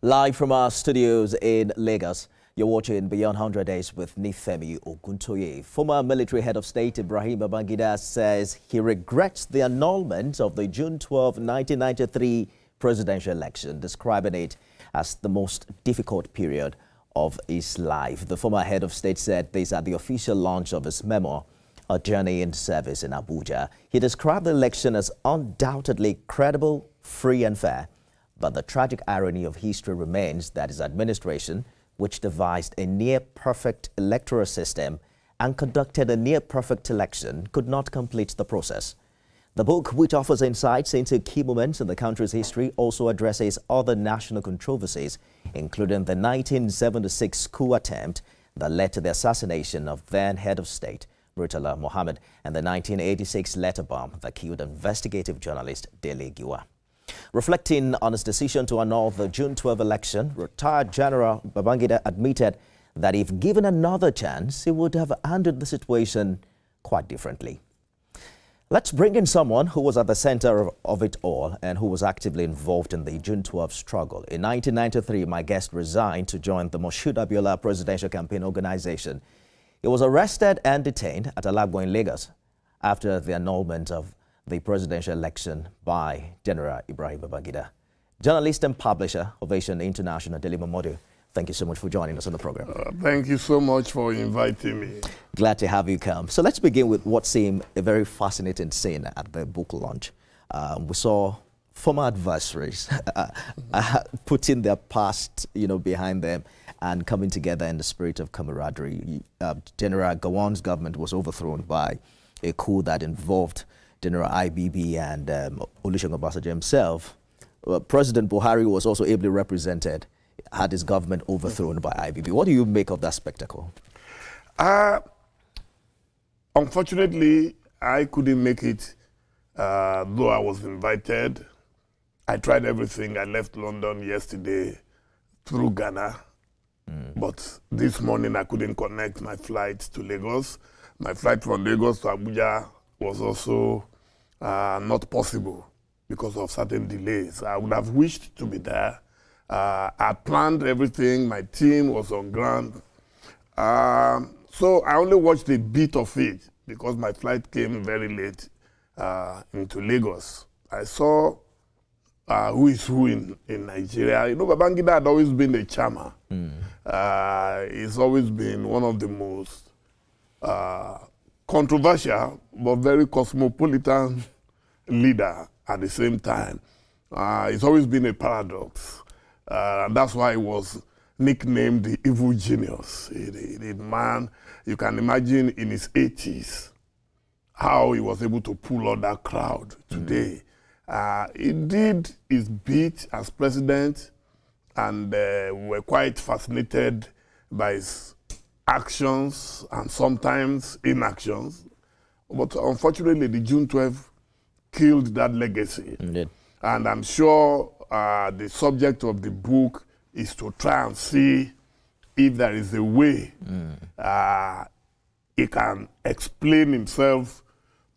Live from our studios in Lagos, you're watching Beyond 100 Days with Nifemi Oguntoye. Former military head of state Ibrahim Babangida says he regrets the annulment of the June 12, 1993 presidential election, describing it as the most difficult period of his life. The former head of state said this at the official launch of his memoir, A Journey in Service in Abuja. He described the election as undoubtedly credible, free and fair. But the tragic irony of history remains that his administration, which devised a near-perfect electoral system and conducted a near-perfect election, could not complete the process. The book, which offers insights into key moments in the country's history, also addresses other national controversies, including the 1976 coup attempt that led to the assassination of then head of state, Murtala Mohammed, and the 1986 letter bomb that killed investigative journalist Dele Giwa. Reflecting on his decision to annul the June 12 election, retired General Babangida admitted that if given another chance, he would have handled the situation quite differently. Let's bring in someone who was at the center of it all and who was actively involved in the June 12 struggle. In 1993, my guest resigned to join the Moshood Abiola Presidential Campaign Organization. He was arrested and detained at Alagbo in Lagos after the annulment of the presidential election by General Ibrahim Babangida. Journalist and publisher of Asian International, Dele Momodu, thank you so much for joining us on the program. Thank you so much for inviting me. Glad to have you come. So let's begin with what seemed a very fascinating scene at the book launch. We saw former adversaries putting their past, behind them and coming together in the spirit of camaraderie. General Gowon's government was overthrown by a coup that involved General IBB and Olusegun Obasanjo himself. President Buhari was also ably represented, had his government overthrown by IBB. What do you make of that spectacle? Unfortunately, I couldn't make it, though I was invited. I tried everything. I left London yesterday through Ghana. But this morning, I couldn't connect my flight to Lagos. My flight from Lagos to Abuja was also not possible because of certain delays. I would have wished to be there. I planned everything. My team was on ground. So I only watched a bit of it because my flight came very late into Lagos. I saw who is who in Nigeria. Babangida had always been a charmer. He's always been one of the most controversial but very cosmopolitan leader at the same time. It's always been a paradox. And that's why he was nicknamed the evil genius. The man, you can imagine in his 80s, how he was able to pull out that crowd today. He did his bit as president, and we were quite fascinated by his actions and sometimes inactions. But unfortunately, the June 12 killed that legacy. Indeed. And I'm sure the subject of the book is to try and see if there is a way he can explain himself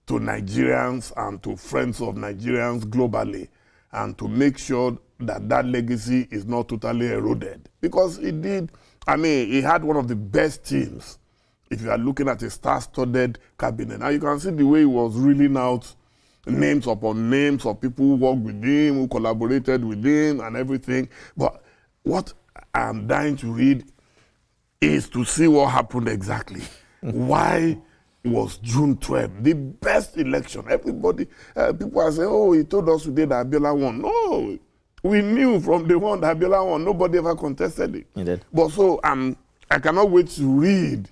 to Nigerians and to friends of Nigerians globally, and to make sure that that legacy is not totally eroded. Because he did, he had one of the best teams. If you are looking at a star-studded cabinet, now you can see the way he was reeling out names upon names of people who worked with him, who collaborated with him and everything. But what I'm dying to read is to see what happened exactly. Why was June 12 the best election? Everybody, people are saying, oh, he told us today that Abiola won. No, we knew from the one that Abiola won. Nobody ever contested it. He did. But so I cannot wait to read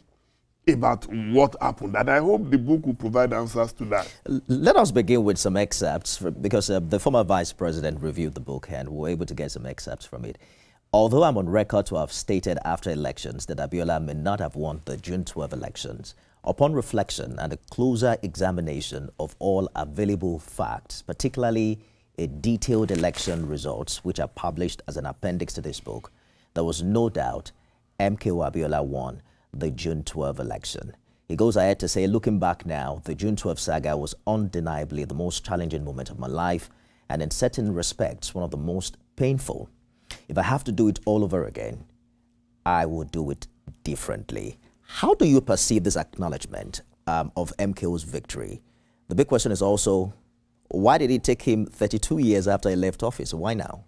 about what happened, and I hope the book will provide answers to that. Let us begin with some excerpts, because the former vice president reviewed the book and we were able to get some excerpts from it. Although I'm on record to have stated after elections that Abiola may not have won the June 12 elections, upon reflection and a closer examination of all available facts, particularly a detailed election results, which are published as an appendix to this book, there was no doubt MKO Abiola won the June 12 election. He goes ahead to say, looking back now, the June 12 saga was undeniably the most challenging moment of my life, and in certain respects, one of the most painful. If I have to do it all over again, I will do it differently. How do you perceive this acknowledgement of MKO's victory? The big question is also, why did it take him 32 years after he left office? Why now?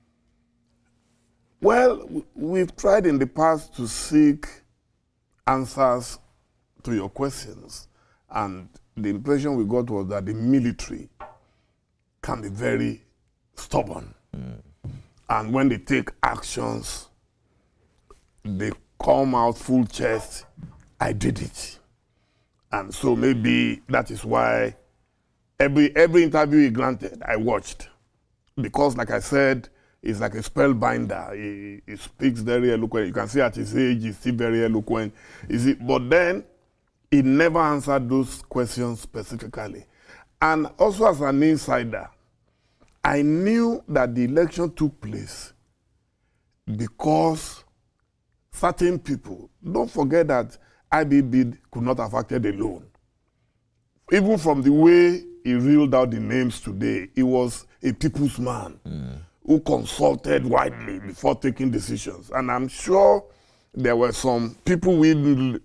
Well, we've tried in the past to seek answers to your questions, and the impression we got was that the military can be very stubborn. And when they take actions, they come out full chest, I did it. And so maybe that is why every interview he granted, I watched. Because like I said, he's like a spellbinder. He speaks very eloquent. You can see at his age, he's still very eloquent. But then, he never answered those questions specifically. And also as an insider, I knew that the election took place because certain people, don't forget that IBB could not have acted alone. Even from the way he reeled out the names today, he was a people's man who consulted widely before taking decisions. And I'm sure there were some people we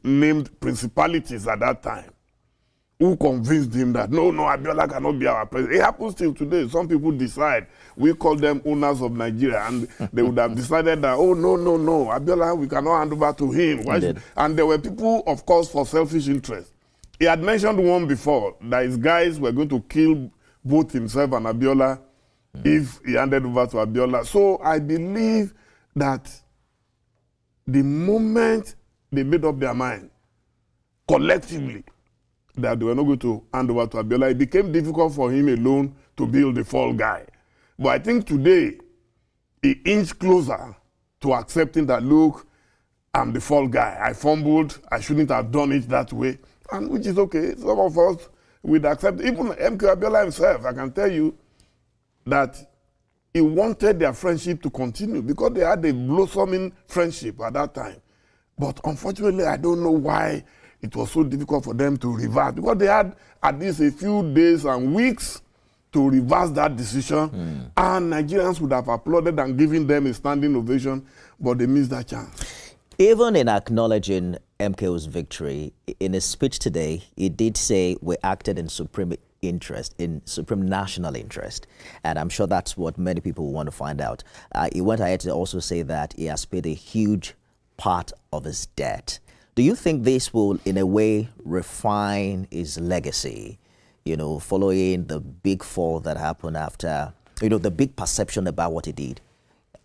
named principalities at that time who convinced him that, no, Abiola cannot be our president. It happens till today. Some people decide, we call them owners of Nigeria, and they would have decided that, oh, no, Abiola, we cannot hand over to him. And there were people, of course, for selfish interest. He had mentioned one before, that his guys were going to kill both himself and Abiola if he handed over to Abiola. So I believe that the moment they made up their mind, collectively, that they were not going to hand over to Abiola, it became difficult for him alone to build the fall guy. But I think today, he inched closer to accepting that, look, I'm the fall guy. I fumbled. I shouldn't have done it that way, and which is okay. Some of us would accept. Even MKO Abiola himself, I can tell you that he wanted their friendship to continue because they had a blossoming friendship at that time. But unfortunately, I don't know why it was so difficult for them to reverse, because they had at least a few days and weeks to reverse that decision, and Nigerians would have applauded and given them a standing ovation, but they missed that chance. Even in acknowledging MKO's victory, in his speech today, he did say we acted in supreme interest, in supreme national interest. And I'm sure that's what many people want to find out. He went ahead to also say that he has paid a huge part of his debt. Do you think this will, in a way, refine his legacy, you know, following the big fall that happened after, you know, the big perception about what he did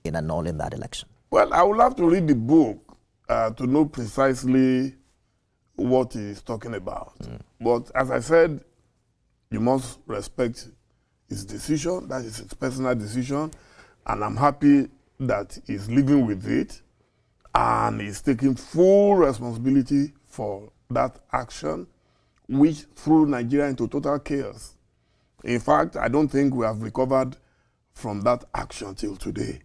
in annulling that election? Well, I would have to read the book to know precisely what he's talking about. But as I said, you must respect his decision. That is his personal decision. And I'm happy that he's living with it. And he's taking full responsibility for that action, which threw Nigeria into total chaos. In fact, I don't think we have recovered from that action till today.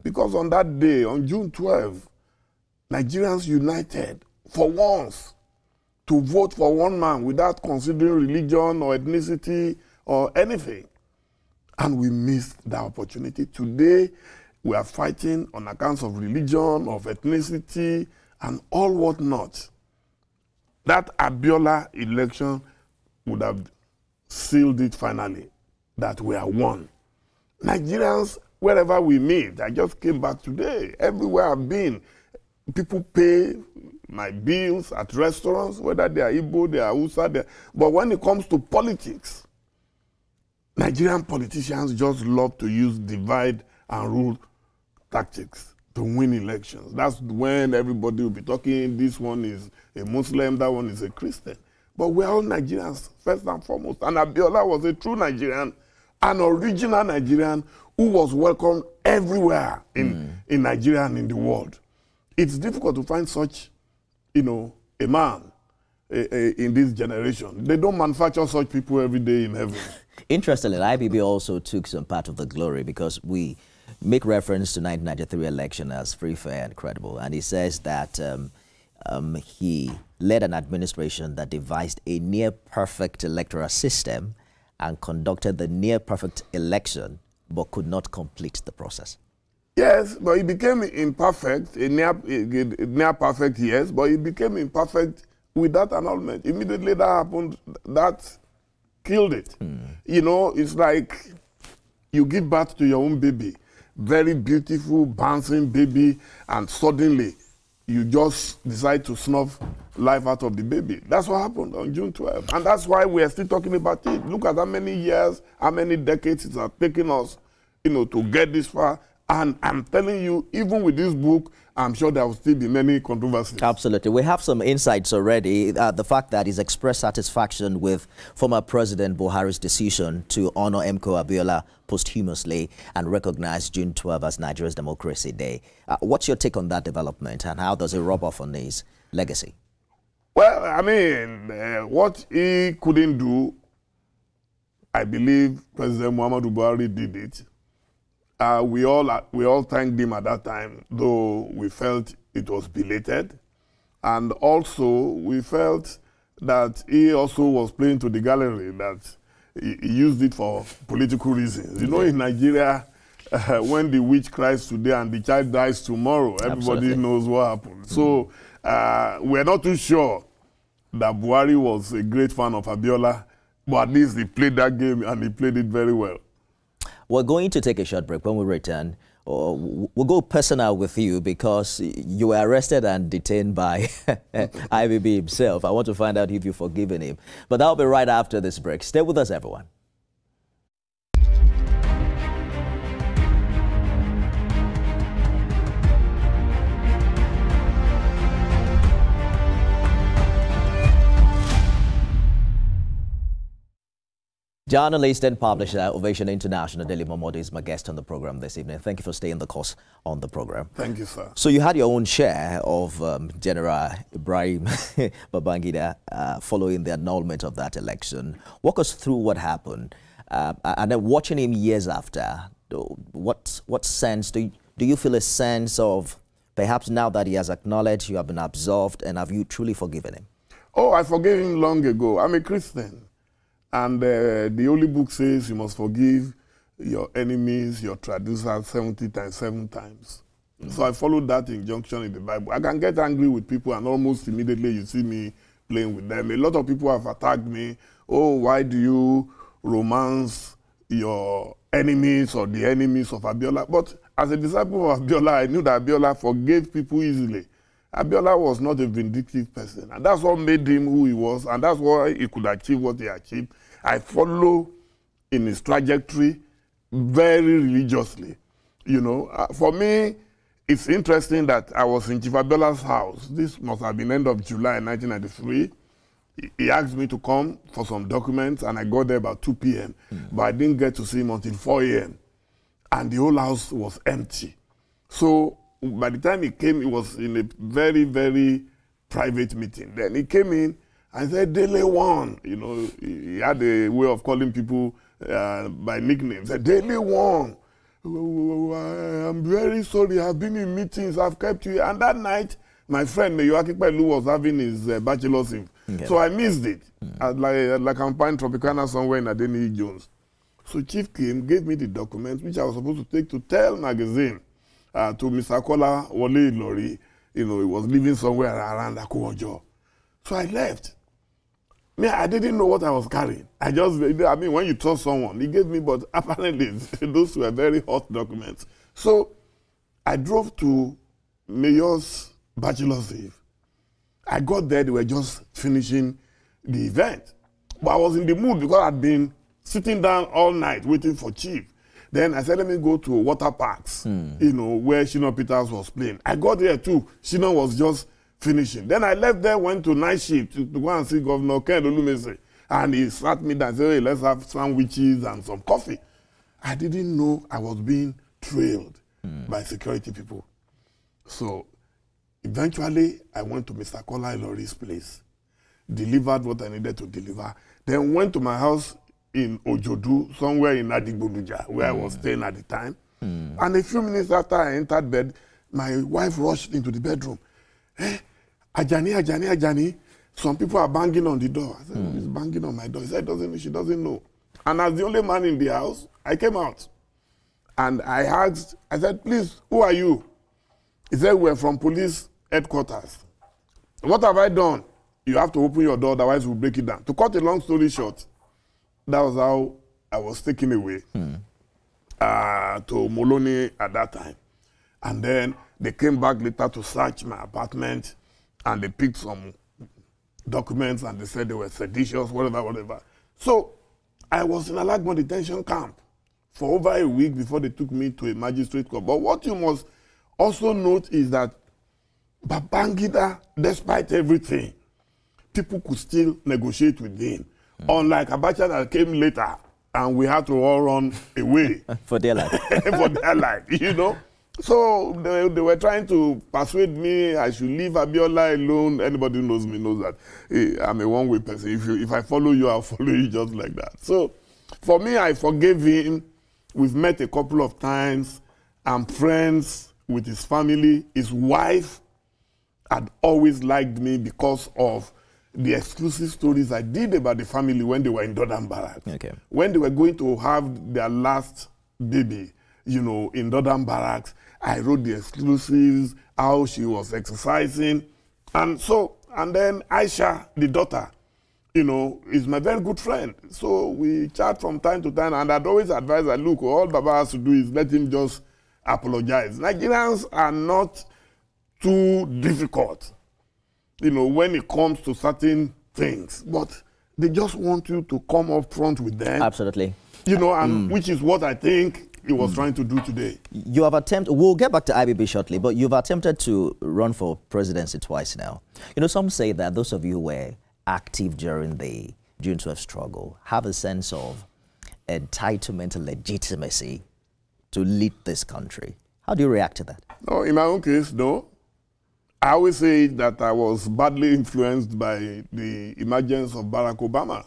Because on that day, on June 12, Nigerians united for once to vote for one man without considering religion or ethnicity or anything. And we missed that opportunity. Today, we are fighting on accounts of religion, of ethnicity, and all whatnot. That Abiola election would have sealed it finally, that we are one. Nigerians, wherever we meet, I just came back today, everywhere I've been, people pay my bills at restaurants, whether they are Igbo, they are Hausa, but when it comes to politics, Nigerian politicians just love to use divide and rule tactics to win elections. That's when everybody will be talking, this one is a Muslim, that one is a Christian. But we're all Nigerians, first and foremost. And Abiola was a true Nigerian, an original Nigerian who was welcomed everywhere in Nigeria and in the world. It's difficult to find such, you know, a man in this generation. They don't manufacture such people every day in heaven. Interestingly, IBB also took some part of the glory because we make reference to 1993 election as free, fair, and credible. And he says that he led an administration that devised a near-perfect electoral system and conducted the near-perfect election, but could not complete the process. Yes, but it became imperfect, a near perfect, yes, but it became imperfect with that annulment. Immediately that happened, that killed it. You know, it's like you give birth to your own baby, very beautiful, bouncing baby, and suddenly you just decide to snuff life out of the baby. That's what happened on June 12th. And that's why we are still talking about it. Look at how many years, how many decades it has taken us, you know, to get this far. And I'm telling you, even with this book, I'm sure there will still be many controversies. Absolutely. We have some insights already. The fact that he's expressed satisfaction with former President Buhari's decision to honor MKO Abiola posthumously and recognize June 12 as Nigeria's Democracy Day. What's your take on that development, and how does it rub off on his legacy? Well, I mean, what he couldn't do, I believe President Muhammadu Buhari did it. We all thanked him at that time, though we felt it was belated. And also, we felt that he also was playing to the gallery, that he used it for political reasons. You know, in Nigeria, when the witch cries today and the child dies tomorrow, everybody knows what happened. So we're not too sure that Buhari was a great fan of Abiola, but at least he played that game and he played it very well. We're going to take a short break. When we return, we'll go personal with you because you were arrested and detained by IBB himself. I want to find out if you've forgiven him. But that'll be right after this break. Stay with us, everyone. Journalist and publisher Ovation International, Daily Momodu, is my guest on the program this evening. Thank you for staying the course on the program. Thank you, sir. So you had your own share of General Ibrahim Babangida following the annulment of that election. Walk us through what happened. And then watching him years after, what sense do you feel a sense of perhaps now that he has acknowledged you have been absolved, and have you truly forgiven him? Oh, I forgave him long ago. I'm a Christian. And the Holy Book says you must forgive your enemies, your traducers 70 times, 7 times. So I followed that injunction in the Bible. I can get angry with people and almost immediately you see me playing with them. A lot of people have attacked me. Oh, why do you romance your enemies or the enemies of Abiola? But as a disciple of Abiola, I knew that Abiola forgave people easily. Abiola was not a vindictive person, and that's what made him who he was, and that's why he could achieve what he achieved. I follow in his trajectory very religiously. You know, for me, it's interesting that I was in Chief Abiola's house. This must have been end of July 1993. He asked me to come for some documents, and I got there about 2 p.m., but I didn't get to see him until 4 a.m., and the whole house was empty. So by the time he came, he was in a very, very private meeting. Then he came in and said, Daily One. You know, he had a way of calling people by nicknames. He said, Daily One, I'm very sorry. I've been in meetings. I've kept you. And that night, my friend, Mayo Akikpelu, was having his bachelor's eve. Okay. So I missed it. Like I'm playing Tropicana somewhere in Adeni Jones. So Chief came, gave me the documents, which I was supposed to take to Tell magazine. To Mr. Kola Wole Lori, you know, he was living somewhere around Akuojo. So I left. I didn't know what I was carrying. I mean, when you trust someone, he gave me, but apparently those were very hot documents. So I drove to Mayor's bachelor's eve. I got there, they were just finishing the event. But I was in the mood because I'd been sitting down all night waiting for Chief. Then I said, let me go to water parks, you know, where Shino Peters was playing. I got there too. Shino was just finishing. Then I left there, went to night shift to go and see Governor Ken Olumese. And he sat me down and said, hey, let's have sandwiches and some coffee. I didn't know I was being trailed by security people. So eventually, I went to Mr. Kola Ilori's place, delivered what I needed to deliver, then went to my house in Ojodu, somewhere in Adigboduja, where I was staying at the time. And a few minutes after I entered bed, my wife rushed into the bedroom. Hey, Ajani, some people are banging on the door. I said, who's banging on my door? He said, she doesn't know. And as the only man in the house, I came out. And I asked, I said, please, who are you? He said, we're from police headquarters. What have I done? You have to open your door, otherwise we'll break it down. To cut a long story short, that was how I was taken away to Moloney at that time. And then they came back later to search my apartment, and they picked some documents, and they said they were seditious, whatever. So I was in a Alagbon detention camp for over a week before they took me to a magistrate court. But what you must also note is that Babangida, despite everything, people could still negotiate with him. Unlike Abacha that came later, and we had to all run away. For their life. For their life, you know. So they were trying to persuade me I should leave Abiola alone. Anybody who knows me knows that I'm a one-way person. If I follow you, I'll follow you just like that. So for me, I forgave him. We've met a couple of times. I'm friends with his family. His wife had always liked me because of the exclusive stories I did about the family when they were in Dodam Barracks. Okay. When they were going to have their last baby, you know, in Dodam Barracks, I wrote the exclusives, how she was exercising. And then Aisha, the daughter, you know, is my very good friend. So we chat from time to time, and I'd always advise her, look, all Baba has to do is let him just apologize. Nigerians are not too difficult, you know, when it comes to certain things, but they just want you to come up front with them. Absolutely. You know, and which is what I think he was trying to do today. You have attempted, we'll get back to IBB shortly, but you've attempted to run for presidency twice now. You know, some say that those of you who were active during the June 12 struggle have a sense of entitlement and legitimacy to lead this country. How do you react to that? No, in my own case, no. I always say that I was badly influenced by the emergence of Barack Obama.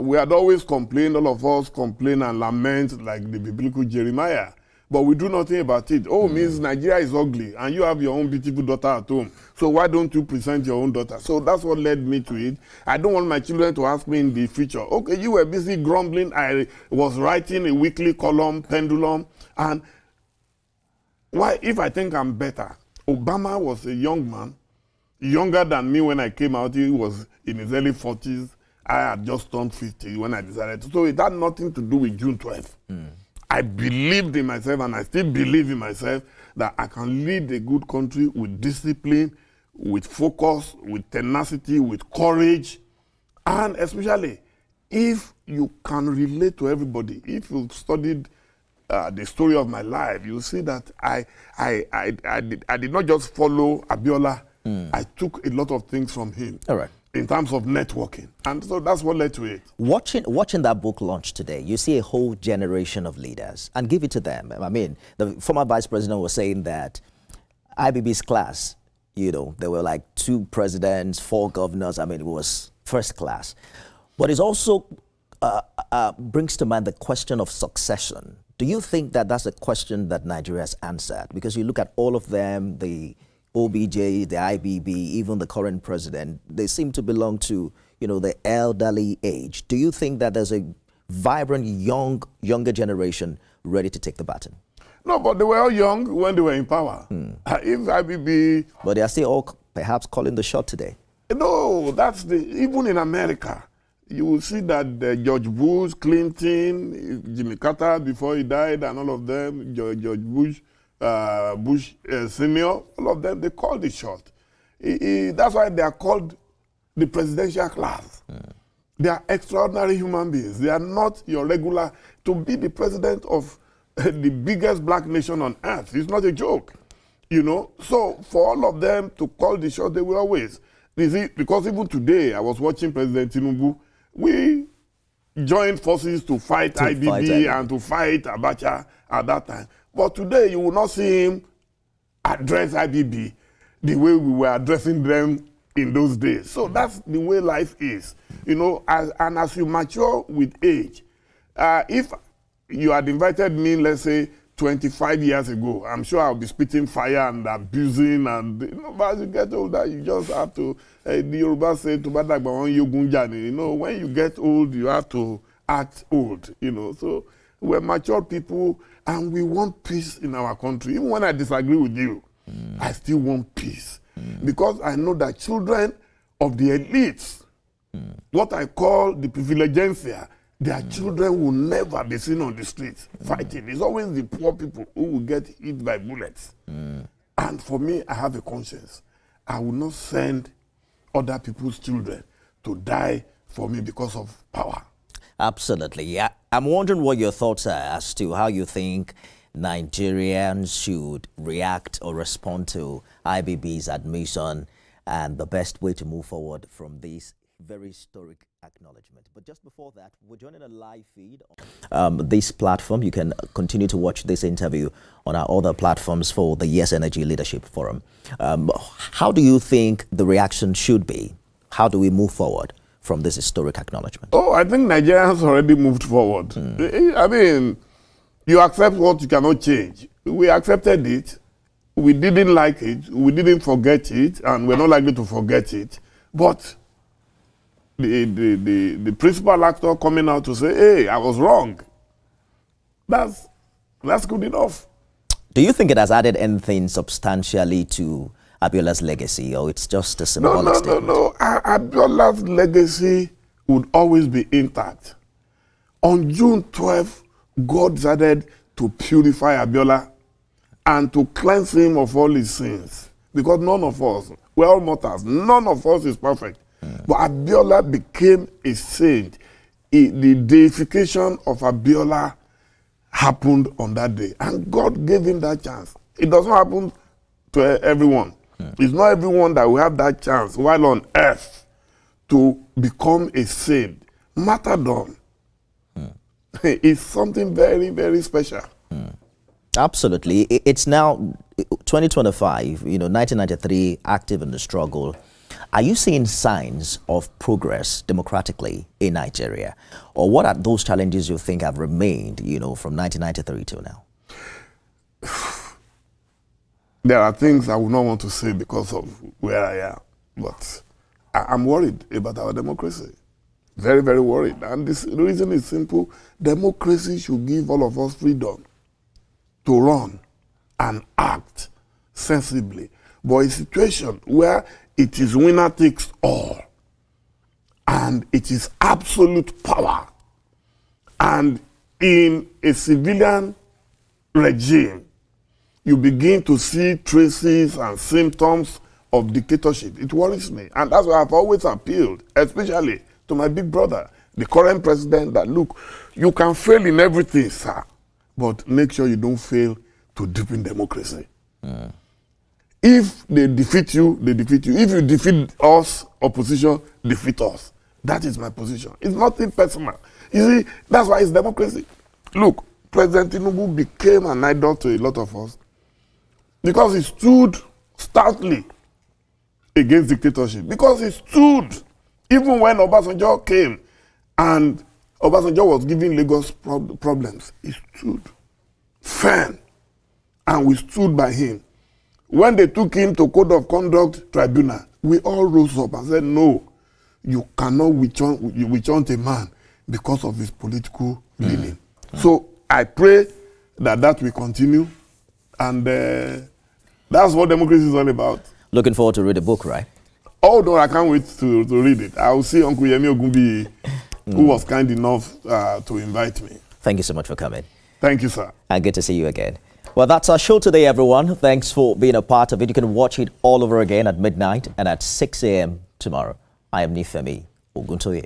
We had always complained, all of us complain and lament like the biblical Jeremiah, but we do nothing about it. Oh, means Nigeria is ugly, and you have your own beautiful daughter at home, so why don't you present your own daughter? So that's what led me to it. I don't want my children to ask me in the future, okay, you were busy grumbling, I was writing a weekly column, Pendulum, and why, if I think I'm better? Obama was a young man, younger than me when I came out. He was in his early 40s. I had just turned 50 when I decided to. So it had nothing to do with June 12th. I believed in myself, and I still believe in myself, that I can lead a good country with discipline, with focus, with tenacity, with courage, and especially if you can relate to everybody. If you've studied the story of my life, you see that I did not just follow Abiola. I took a lot of things from him. All right. In terms of networking. And so that's what led to it. Watching that book launch today, you see a whole generation of leaders, and give it to them. I mean, the former vice president was saying that IBB's class, you know, there were like 2 presidents, 4 governors. I mean, it was first class. But it also brings to mind the question of succession. Do you think that that's a question that Nigeria has answered? Because you look at all of them, the OBJ, the IBB, even the current president, they seem to belong to, you know, the elderly age. Do you think that there's a vibrant, younger generation ready to take the baton? No, but they were all young when they were in power. If IBB... But they are still all perhaps calling the shot today. No, that's even in America, you will see that George Bush, Clinton, Jimmy Carter before he died, and all of them, George Bush, Bush Senior, all of them, they called the shot. That's why they are called the presidential class. They are extraordinary human beings. They are not your regular. To be the president of the biggest black nation on earth is not a joke, you know. So for all of them to call the shot, they will always. You see, because even today, I was watching President Tinubu. We joined forces to fight IBB and to fight Abacha at that time. But today, you will not see him address IBB the way we were addressing them in those days. So that's the way life is. You know, as you mature with age, if you had invited me, let's say, 25 years ago, I'm sure I'll be spitting fire and abusing, and you know, but as you get older, you just have to, the Yoruba say, you know, when you get old, you have to act old, you know. So we're mature people, and we want peace in our country. Even when I disagree with you, I still want peace. Because I know that children of the elites, what I call the privilegencia, their children will never be seen on the streets fighting. It's always the poor people who will get hit by bullets. And for me, I have a conscience. I will not send other people's children to die for me because of power. Absolutely. Yeah. I'm wondering what your thoughts are as to how you think Nigerians should react or respond to IBB's admission and the best way to move forward from this very historic acknowledgement. But just before that, we're joining a live feed on this platform. You can continue to watch this interview on our other platforms for the Yes Energy Leadership Forum. How do you think the reaction should be? How do we move forward from this historic acknowledgement? Oh, I think Nigerians already moved forward. I mean, you accept what you cannot change. We accepted it. We didn't like it. We didn't forget it, and we're not likely to forget it. But the principal actor coming out to say, hey, I was wrong, that's good enough. Do you think it has added anything substantially to Abiola's legacy, or it's just a symbolic statement? No. Abiola's legacy would always be intact. On June 12th, God decided to purify Abiola and to cleanse him of all his sins. Because none of us, we're all mortals, none of us is perfect. But Abiola became a saint. The deification of Abiola happened on that day. And God gave him that chance. It doesn't happen to everyone. It's not everyone that will have that chance while on earth to become a saint. Martyrdom is something very, very special. Absolutely. It's now 2025, 1993, active in the struggle. Are you seeing signs of progress democratically in Nigeria? Or what are those challenges you think have remained, from 1993 till now? There are things I would not want to say because of where I am. But I'm worried about our democracy. Very, very worried. And the reason is simple. Democracy should give all of us freedom to run and act sensibly. But a situation where it is winner takes all, and it is absolute power, and in a civilian regime, you begin to see traces and symptoms of dictatorship. It worries me, and that's why I've always appealed, especially to my big brother, the current president, that look, you can fail in everything, sir, but make sure you don't fail to deepen democracy. If they defeat you, they defeat you. If you defeat us, opposition, defeat us. That is my position. It's nothing personal. You see, that's why it's democracy. Look, President Tinubu became an idol to a lot of us because he stood stoutly against dictatorship. Because he stood, even when Obasanjo came and Obasanjo was giving Lagos problems, he stood firm, and we stood by him. When they took him to Code of Conduct Tribunal, we all rose up and said, no, you cannot witch-hunt a man because of his political leaning. So I pray that will continue, and that's what democracy is all about. Looking forward to read the book, right? Oh, no, I can't wait to read it. I will see Uncle Yemi Ogunbi, who was kind enough to invite me. Thank you so much for coming. Thank you, sir. And good to see you again. Well, that's our show today, everyone. Thanks for being a part of it. You can watch it all over again at midnight and at 6 a.m. tomorrow. I am Nifemi Oguntoye.